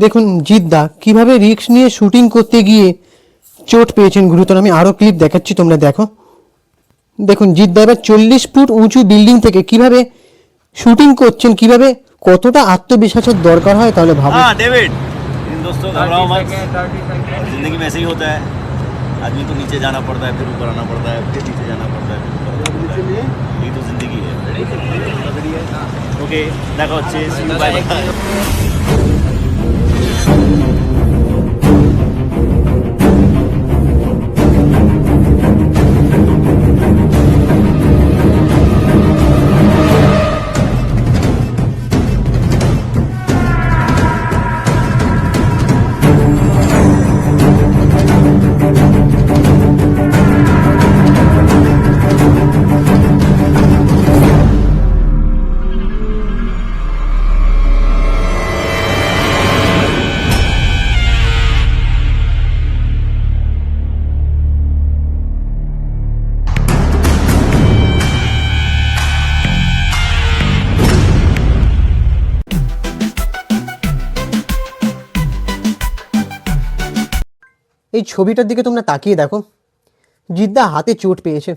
দেখুন জিদ্দা কিভাবে রিস্ক নিয়ে শুটিং করতে গিয়ে চোট পেয়েছেন গুরুতর। আমি আরও ক্লিপ দেখাচ্ছি, তোমরা দেখো। দেখুন জিদ্দা এবার 40 ফুট উঁচু বিল্ডিং থেকে কিভাবে শুটিং করছেন, কিভাবে কতটা আত্মবিশ্বাসের দরকার হয় তাহলে ভাবো। डेविड इन दोस्तों घबराओ मत, जिंदगी में ऐसे ही होता है। आदमी को नीचे जाना पड़ता है, फिर ऊपर आना पड़ता है, फिर नीचे जाना पड़ता है, फिर ऊपर आना पड़ता है। यही तो जिंदगी है। ओके देखो अच्छे, बाय बाय। এই ছবিটার দিকে তোমরা তাকিয়ে দেখো, জিদ্দা হাতে চোট পেয়েছে।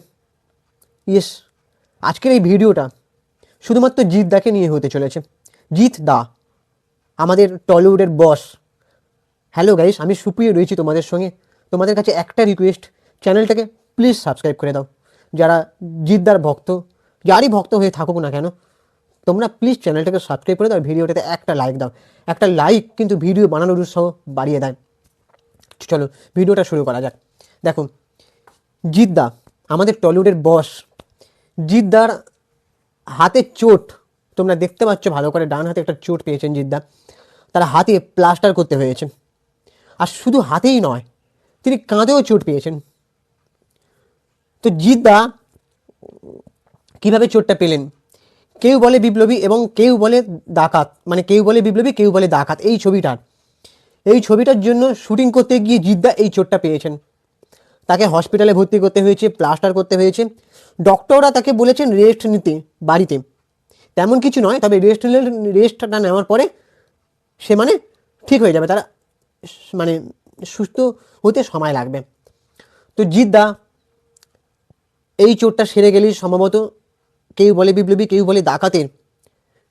ইয়েস, আজকের এই ভিডিওটা শুধুমাত্র জিদ্দাকে নিয়ে হতে চলেছে। জিৎ দা, আমাদের টলিউডের বস। হ্যালো গাইস, আমি সুপ্রিয় রয়েছি তোমাদের সঙ্গে। তোমাদের কাছে একটা রিকোয়েস্ট, চ্যানেলটাকে প্লিজ সাবস্ক্রাইব করে দাও। যারা জিদ্দার ভক্ত, যারই ভক্ত হয়ে থাকুক না কেন, তোমরা প্লিজ চ্যানেলটাকে সাবস্ক্রাইব করে দাও, ভিডিওটাতে একটা লাইক দাও। একটা লাইক কিন্তু ভিডিও বানানোর উৎসাহ বাড়িয়ে দেয়। চলো ভিডিওটা শুরু করা যাক। দেখো জিদ্দা, আমাদের টলিউডের বস, জিদ্দার হাতে চোট তোমরা দেখতে পাচ্ছ ভালো করে। ডান হাতে একটা চোট পেয়েছেন জিদ্দা, তার হাতে প্লাস্টার করতে হয়েছে। আর শুধু হাতেই নয়, তিনি কাঁধেও চোট পেয়েছেন। তো জিদ্দা কিভাবে চোটটা পেলেন? কেউ বলে বিপ্লবী এবং কেউ বলে ডাকাত, মানে কেউ বলে বিপ্লবী, কেউ বলে ডাকাত। এই ছবিটার জন্য শুটিং করতে গিয়ে জিদ্দা এই চোটটা পেয়েছেন। তাকে হসপিটালে ভর্তি করতে হয়েছে, প্লাস্টার করতে হয়েছে। ডক্টররা তাকে বলেছেন রেস্ট নিতে বাড়িতে। তেমন কিছু নয়, তবে রেস্টটা নেওয়ার পরে সে মানে ঠিক হয়ে যাবে, তারা মানে সুস্থ হতে সময় লাগবে। তো জিদ্দা এই চোটটা সেরে গেলেই সম্ভবত কেউ বলে বিপ্লবী, কেউ বলে ডাকাতের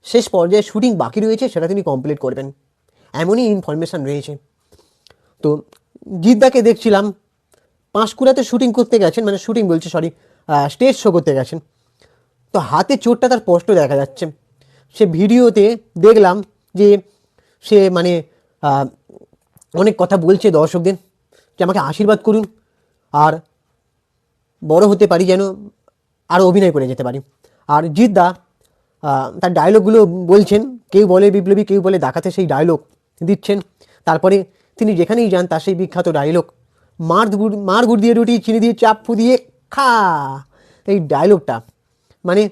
শেষ পর্যায়ে শুটিং বাকি রয়েছে, সেটা তিনি কমপ্লিট করবেন, এমনই ইনফরমেশান রয়েছে। তো জিদ্দাকে দেখছিলাম পাঁশকুড়াতে শুটিং করতে গেছেন, মানে শুটিং বলছে সরি, স্টেজ শো করতে গেছেন। তো হাতে চোটটা তার স্পষ্ট দেখা যাচ্ছে। সে ভিডিওতে দেখলাম যে সে মানে অনেক কথা বলছে দর্শকদের, যে আমাকে আশীর্বাদ করুন আর বড় হতে পারি, যেন আরও অভিনয় করে যেতে পারি। আর জিদ্দা তার ডায়লগগুলো বলছেন, কেউ বলে বিপ্লবী, কেউ বলে ডাকাতে, সেই ডায়লগ দিচ্ছেন। তারপরে তিনি যেখানেই যান তার সেই বিখ্যাত ডায়লগ, মার গুড় দিয়ে রুটি, চিনি দিয়ে চাপ দিয়ে খা। এই ডায়লগটা মানে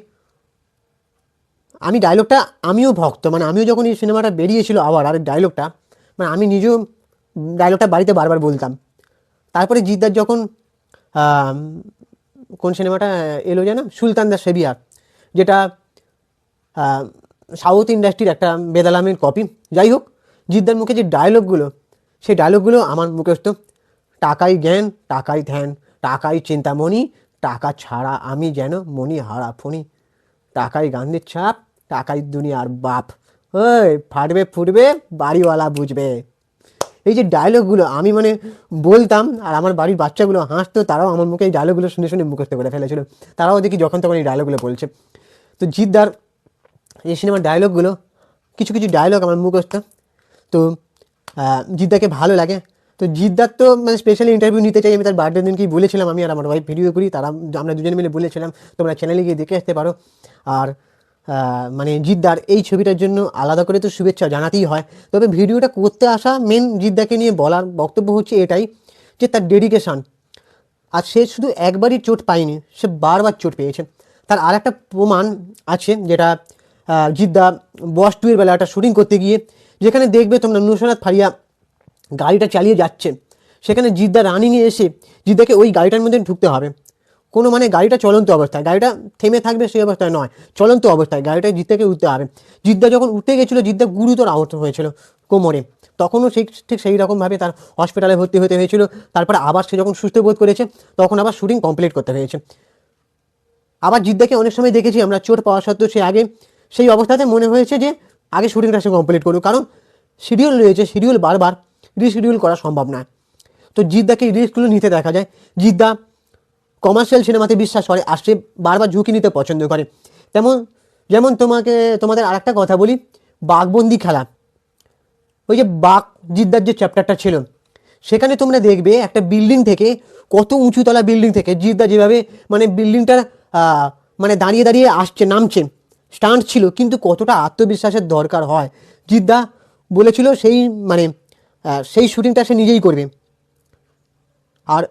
আমিও ভক্ত, মানে আমিও যখন এই সিনেমাটা বেরিয়েছিল আবার, আর ডায়লগটা মানে আমি নিজেও ডায়লগটা বাড়িতে বারবার বলতাম। তারপরে জিদ্দার যখন কোন সিনেমাটা এলো যেন, সুলতান দ্য সেভিয়ার, যেটা সাউথ ইন্ডাস্ট্রির একটা বেদালামের কপি। যাই হোক, জিদ্দার মুখে যে ডায়লগগুলো, সেই ডায়লগগুলো আমার মুখস্থ। টাকাই জ্ঞান, টাকাই ধ্যান, টাকাই চিন্তামণি, টাকা ছাড়া আমি যেন মনি হারা ফণি, টাকাই গান্ধীর ছাপ, টাকাই দুনিয়ার বাপ, ওই ফাটবে ফুটবে বাড়িওয়ালা বুঝবে। এই যে ডায়লগগুলো আমি মানে বলতাম, আর আমার বাড়ির বাচ্চাগুলো হাসতো, তারাও আমার মুখে এই ডায়লগগুলো শুনে শুনে মুখস্থ করে ফেলেছিল। তারাও দেখি যখন তখন এই ডায়লগগুলো বলছে। তো জিদ্দার এই সিনেমার ডায়লগগুলো, কিছু কিছু ডায়লগ আমার মুখস্থ। তো জিদ্দাকে ভালো লাগে। তো জিদ্দার তো মানে স্পেশালি ইন্টারভিউ নিতে চাই আমি, তার বার্থডে দিনকেই বলেছিলাম, আমি আর আমার ওয়াইফ ভিডিও করি, আমরা দুজনে মিলে বলেছিলাম, তোমরা চ্যানেলে গিয়ে দেখে আসতে পারো। আর মানে জিদ্দার এই ছবিটার জন্য আলাদা করে তো শুভেচ্ছা জানাতেই হয়। তবে ভিডিওটা করতে আসা মেন জিদ্দাকে নিয়ে বলার বক্তব্য হচ্ছে এটাই, যে তার ডেডিকেশান। আর সে শুধু একবারই চোট পায়নি, সে বারবার চোট পেয়েছে। তার আর একটা প্রমাণ আছে, যেটা জিদ্দা বস 2 এর বেলা একটা শুটিং করতে গিয়ে, যেখানে দেখবে তোমরা নুসরাত ফারিয়া গাড়িটা চালিয়ে যাচ্ছে, সেখানে জিদ্দা রানিংয়ে এসে জিদ্দাকে ওই গাড়িটার মধ্যে ঢুকতে হবে। কোনো মানে গাড়িটা চলন্ত অবস্থায়, গাড়িটা থেমে থাকবে সেই অবস্থায় নয়, চলন্ত অবস্থায় গাড়িটা জিদ্দাকে উঠতে হবে। জিদ্দা যখন উঠতে গেছিলো জিদ্দা গুরুতর আহত হয়েছিল কোমরে, তখনও ঠিক সেই রকমভাবে তার হসপিটালে ভর্তি হতে হয়েছিল। তারপরে আবার সে যখন সুস্থ বোধ করেছে তখন আবার শুটিং কমপ্লিট করতে হয়েছে। আবার জিদ্দাকে অনেক সময় দেখেছি আমরা চোট পাওয়া সত্ত্বেও সে আগে সেই অবস্থাতে মনে হয়েছে যে আগে শুটিংটা সে কমপ্লিট করুক, কারণ শিডিউল রয়েছে, শিডিউল বারবার রিশিডিউল করা সম্ভব নয়। তো জিদ্দাকে এই রিস্কগুলো নিতে দেখা যায়। জিদ্দা কমার্শিয়াল সিনেমাতে বিশ্বাস করে আর সে বারবার ঝুঁকি নিতে পছন্দ করে। যেমন তোমাদের আরেকটা কথা বলি, বাঘবন্দি খেলা, ওই যে বাঘ জিদ্দার যে চ্যাপ্টারটা ছিল সেখানে তোমরা দেখবে একটা বিল্ডিং থেকে, কত উঁচুতলা বিল্ডিং থেকে জিদ্দা যেভাবে মানে বিল্ডিংটার মানে দাঁড়িয়ে দাঁড়িয়ে আসছে নামছে, স্টান্ট ছিল, কিন্তু কতটা আত্মবিশ্বাসের দরকার হয়। জিদ্দা বলেছিল সেই শুটিংটা সে নিজেই করবে। আর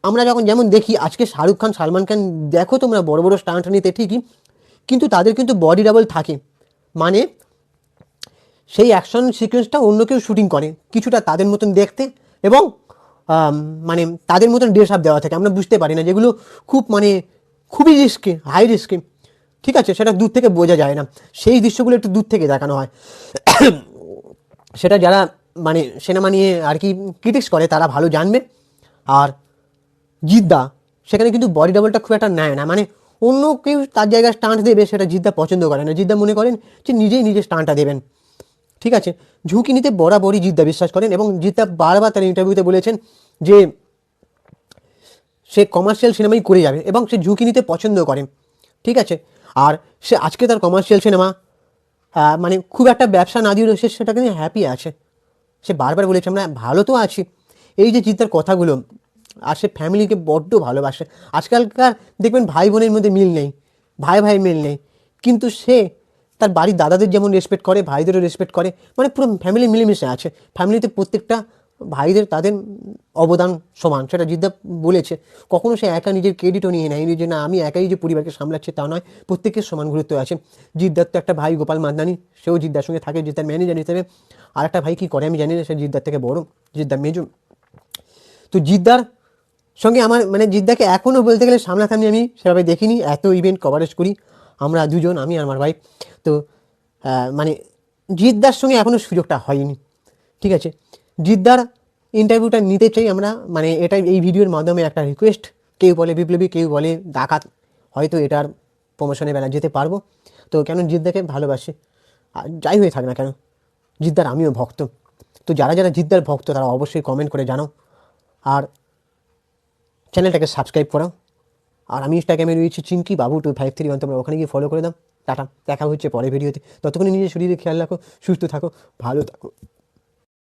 আমরা যেমন দেখি আজকে শাহরুখ খান, সালমান খান, দেখো তোমরা বড় বড় স্টান্ট নিতে ঠিকই, কিন্তু তাদের কিন্তু বডি ডাবল থাকে, মানে সেই অ্যাকশন সিকোয়েন্সটা অন্য কেউ শুটিং করে কিছুটা তাদের মতন দেখতে, এবং মানে তাদের মতন ড্রেস আপ দেওয়া থাকে, আমরা বুঝতে পারি না, যেগুলো খুবই রিস্কি, হাই রিস্কি। ঠিক আছে, সেটা দূর থেকে বোঝা যায় না, সেই দৃশ্যগুলো একটু দূর থেকে দেখানো হয়। সেটা যারা মানে সিনেমা নিয়ে আর কি ক্রিটিক্স করে তারা ভালো জানবে। আর জিদ্দা সেখানে কিন্তু বডি ডাবলটা খুব একটা নেয় না, মানে অন্য কেউ তার জায়গায় স্টান্ট দেবে সেটা জিদ্দা পছন্দ করে না। জিদ্দা মনে করেন যে নিজে স্টান্টটা দেবেন। ঠিক আছে, ঝুঁকি নিতে বরাবরই জিদ্দা বিশ্বাস করেন, এবং জিদ্দা বারবার তার ইন্টারভিউতে বলেছেন যে সে কমার্শিয়াল সিনেমাই করে যাবে এবং সে ঝুঁকি নিতে পছন্দ করে। ঠিক আছে, আর সে আজকে তার কমার্শিয়াল সিনেমা মানে খুব একটা ব্যবসা না দিলেও সে সেটাকে নিয়ে হ্যাপি আছে। সে বারবার বলেছে আমরা ভালো তো আছি। এই যে জিদ্দার কথাগুলো, আর সে ফ্যামিলিকে বড্ড ভালোবাসে। আজকালকার দেখবেন ভাই বোনের মধ্যে মিল নেই, ভাই মিল নেই, কিন্তু সে তার বাড়ির দাদাদের যেমন রেসপেক্ট করে ভাইদেরও রেসপেক্ট করে, মানে পুরো ফ্যামিলি মিলেমিশে আছে। ফ্যামিলিতে প্রত্যেকটা ভাইদের তাদের অবদান সমান, সেটা জিদ্দা বলেছে। কখনো সে একা নিজের ক্রেডিটও নিয়ে নেয়নি যে না আমি একাই যে পরিবারকে সামলাচ্ছি, তা নয়, প্রত্যেকের সমান গুরুত্ব আছে। জিদ্দার তো একটা ভাই গোপাল মান্দানি, সেও জিদ্দার সঙ্গে থাকে জিদ্দার ম্যানেজার হিসেবে। আর একটা ভাই কী করে আমি জানি না, সে জিদ্দার থেকে বড়, জিদ্দার মেজো। তো জিদ্দার সঙ্গে আমার জিদ্দাকে এখনও বলতে গেলে সামনাসামনি আমি সেভাবে দেখিনি, এত ইভেন্ট কভারেজ করি আমরা দুজন, আমি আর আমার ভাই। তো জিদ্দার সঙ্গে এখনও সুযোগটা হয়নি। ঠিক আছে, জিদ্দার ইন্টারভিউটা নিতে চাই আমরা, এই ভিডিওর মাধ্যমে একটা রিকোয়েস্ট। কেউ বলে বিপ্লবী, কেউ বলে ডাকাত, হয়তো এটার প্রমোশনে বেলা যেতে পারবো। তো কেন জিদ্দাকে ভালোবাসি, আর যাই হয়ে থাক না কেন, জিদ্দার আমিও ভক্ত। তো যারা জিদ্দার ভক্ত তারা অবশ্যই কমেন্ট করে জানাও, আর চ্যানেলটাকে সাবস্ক্রাইব করাও। আর আমি ইনস্টাগ্রামে রয়েছি চিঙ্কি বাবু 2531, তোমরা ওখানে গিয়ে ফলো করে দাও। টাটা, দেখা হচ্ছে পরের ভিডিওতে। ততক্ষণে নিজের শরীরে খেয়াল রাখো, সুস্থ থাকো, ভালো থাকো।